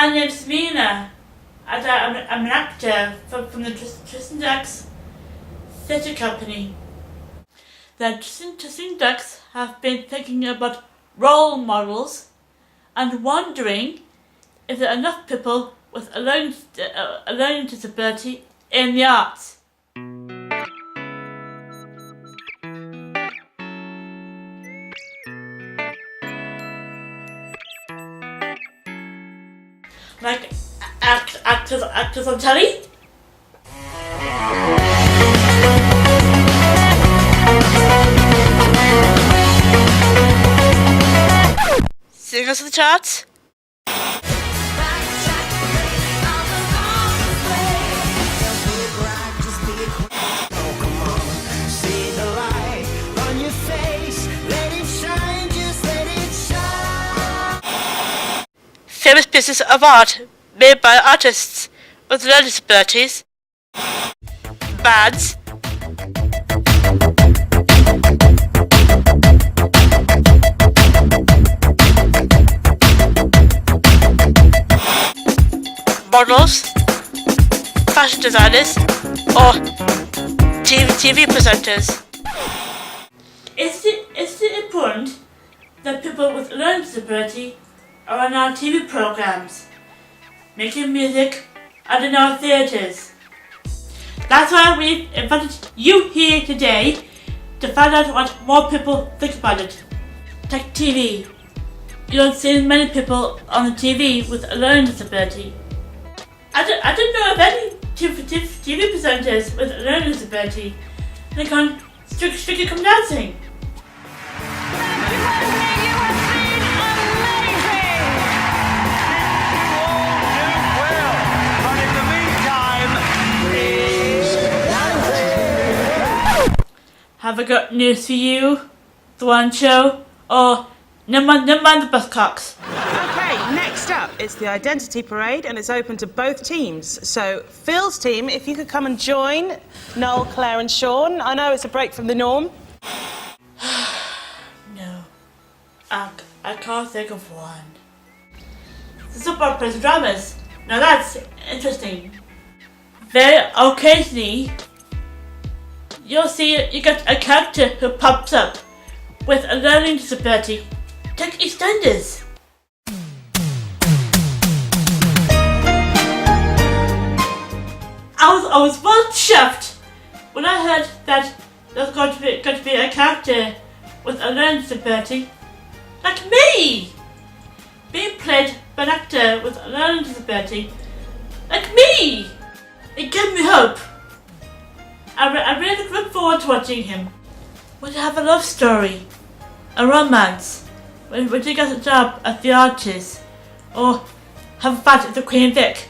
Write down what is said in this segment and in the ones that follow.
My name's Mina, and I'm an actor from the Tristan Ducks Theatre Company. The Tristan Ducks have been thinking about role models and wondering if there are enough people with a learning disability in the arts. Like actors on telly? Singers of the charts? Famous pieces of art made by artists with learning disabilities. Bands. Models. Fashion designers. Or TV presenters. Is it important that people with learning disability are on our TV programs, making music and in our theatres? That's why we've invited you here today to find out what more people think about it. Take TV. You don't see many people on the TV with a learning disability. I don't know of any TV presenters with a learning disability. They can't strictly come dancing. Have I got news for you? The One Show? Or never mind the Buzzcocks. Okay, next up, it's the Identity Parade and it's open to both teams. So, Phil's team, if you could come and join Noel, Claire and Sean. I know it's a break from the norm. No, I can't think of one. The soap operas and dramas. Now that's interesting. Very occasionally, you'll see you get a character who pops up with a learning disability. Take EastEnders. I was well chuffed when I heard that there was going to be a character with a learning disability like me, being played by an actor with a learning disability like me. It gave me hope. I really look forward to watching him. Would you have a love story, a romance, would you get a job at the Arches, or have a fight at the Queen Vic?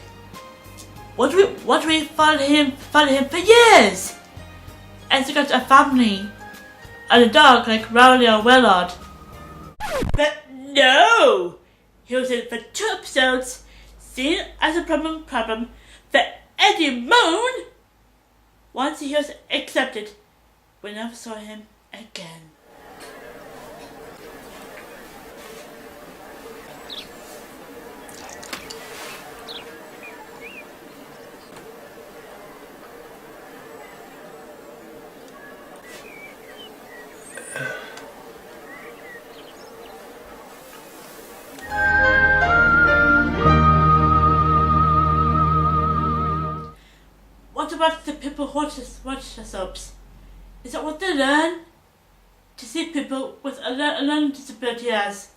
Would we follow him for years? And he got a family and a dog like Rowley or Willard. But no! He was in for 2 episodes, seen as a problem for Eddie Moon. Once he was accepted, we never saw him again. What about the people who watch the soaps? Is that what they learn? To see people with a learning disability as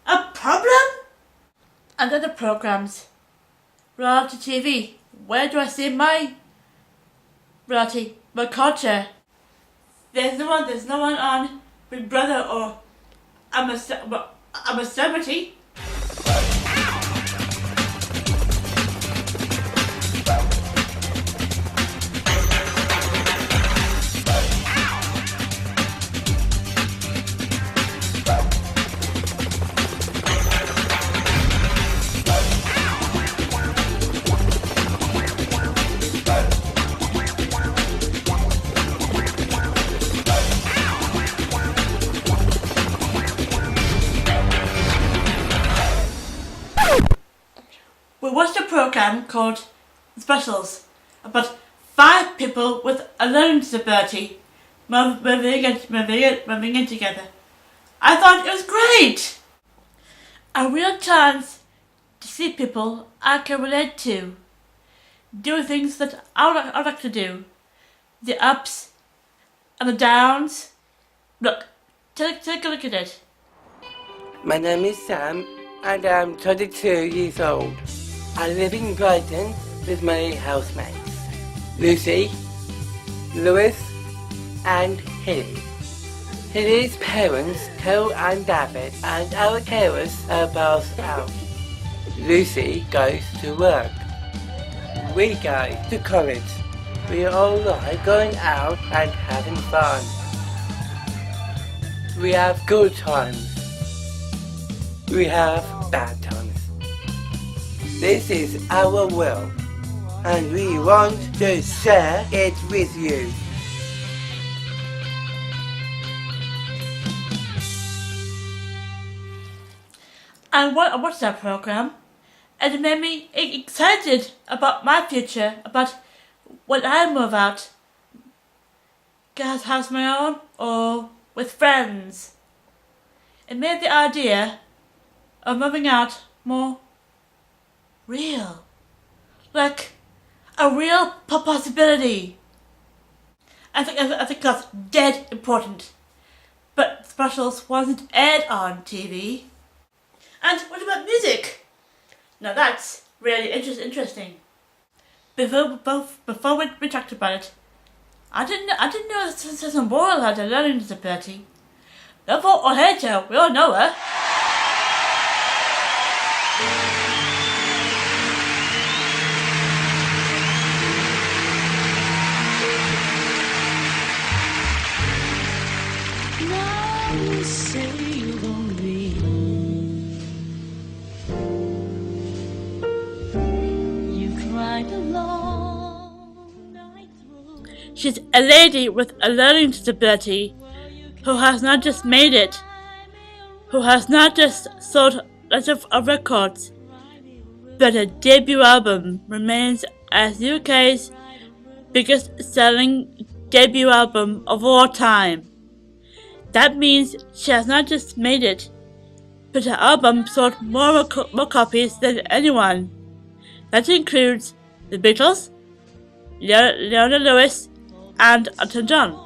a problem? And other programs. Reality TV. Where do I see my reality, my culture? There's no one on Big Brother or I'm a Celebrity. watched a program called Specials about 5 people with a learning disability moving in together. I thought it was great! A real chance to see people I can relate to, do things that I like to do, the ups and the downs. Look, take a look at it. My name is Sam and I'm 22 years old. I live in Brighton with my housemates, Lucy, Lewis and Hilly. Hilly's parents, Carol and David, and our carers are both out. Lucy goes to work. We go to college. We all like going out and having fun. We have good times. We have bad times. This is our world, and we want to share it with you. And I watched that program, and it made me excited about my future, about when I move out. Get a house of my own, or with friends. It made the idea of moving out more real. Like a real possibility. I think that's dead important. But Specials wasn't aired on TV. And what about music? Now that's really interesting. Before we talked about it, I didn't know that Susan Boyle had a learning disability. Love or hate her, we all know her. Now you say you won't leave. You cried a long night through. She's a lady with a learning disability who has not just made it, who has not just sold lots of records, but her debut album remains as UK's biggest selling debut album of all time. That means she has not just made it, but her album sold more copies than anyone. That includes the Beatles, Leona Lewis, and Elton John.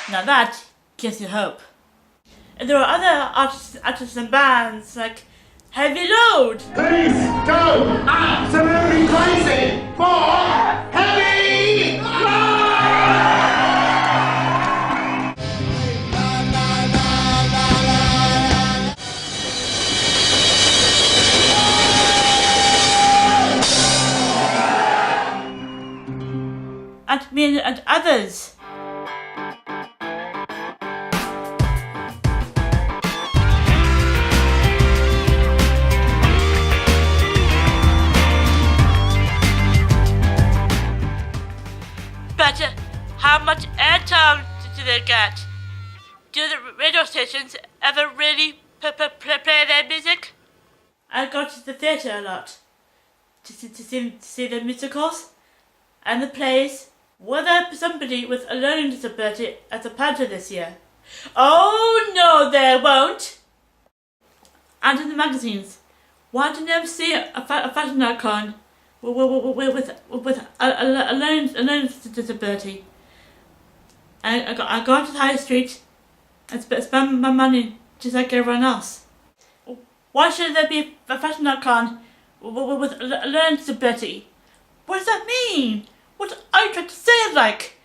Now that gives you hope. And there are other artists and bands like Heavy Load. Please go absolutely crazy for Heavy Load! And me and others. But how much airtime do they get? Do the radio stations ever really play their music? I go to the theatre a lot to see the musicals and the plays. Will there be somebody with a learning disability at the Panther this year? Oh no, there won't! And in the magazines, why do you never see a fashion icon with a learning disability? I go onto the high street and spend my money just like everyone else. Why should there be a fashion icon with a learning disability? What does that mean? What are you trying to say? Like,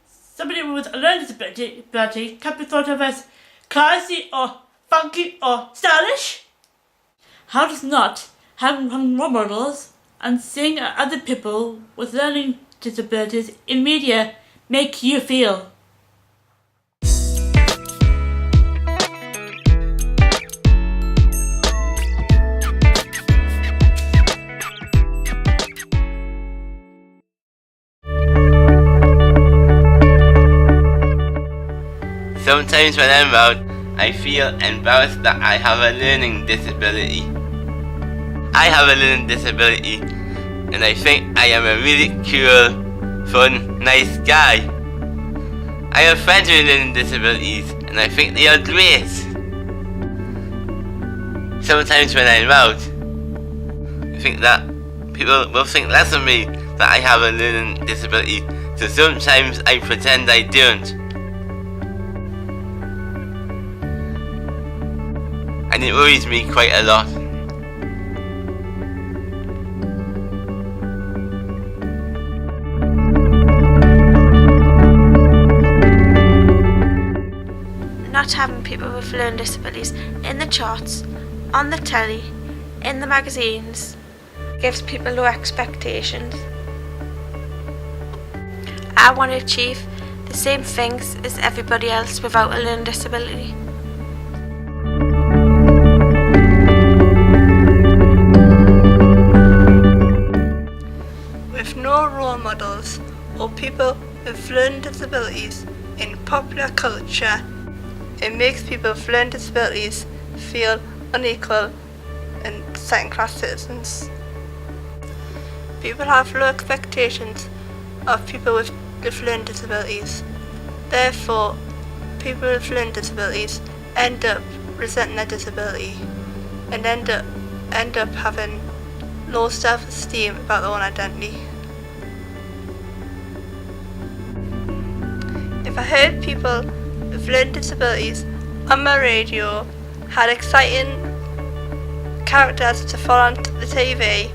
somebody with a learning disability can't be thought of as classy or funky or stylish? How does not having role models and seeing other people with learning disabilities in media make you feel? Sometimes when I'm out, I feel embarrassed that I have a learning disability. I have a learning disability, and I think I am a really cool, fun, nice guy. I have friends with learning disabilities, and I think they are great. Sometimes when I'm out, I think that people will think less of me that I have a learning disability, so sometimes I pretend I don't. And it worries me quite a lot. Not having people with learning disabilities in the charts, on the telly, in the magazines, gives people low expectations. I want to achieve the same things as everybody else without a learning disability. With no role models or people with learning disabilities in popular culture, it makes people with learning disabilities feel unequal and second-class citizens. People have low expectations of people with learning disabilities. Therefore, people with learning disabilities end up resenting their disability and end up having low self-esteem about their own identity. If I heard people with learning disabilities on my radio had exciting characters to follow on the TV,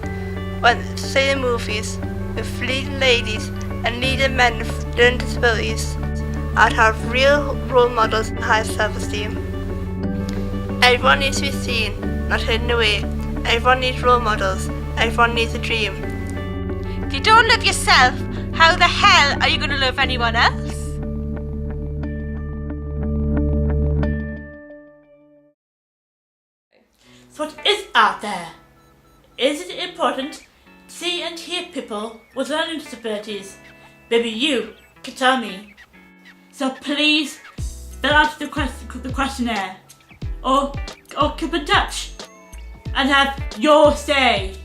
went to see the movies with leading ladies and leading men with learning disabilities, I'd have real role models and high self-esteem. Everyone needs to be seen, not hidden away. Everyone needs role models. Everyone needs a dream. If you don't love yourself, how the hell are you going to love anyone else? So what is out there? Is it important to see and hear people with learning disabilities? Maybe you can tell me. So please fill out the questionnaire or keep in touch and have your say.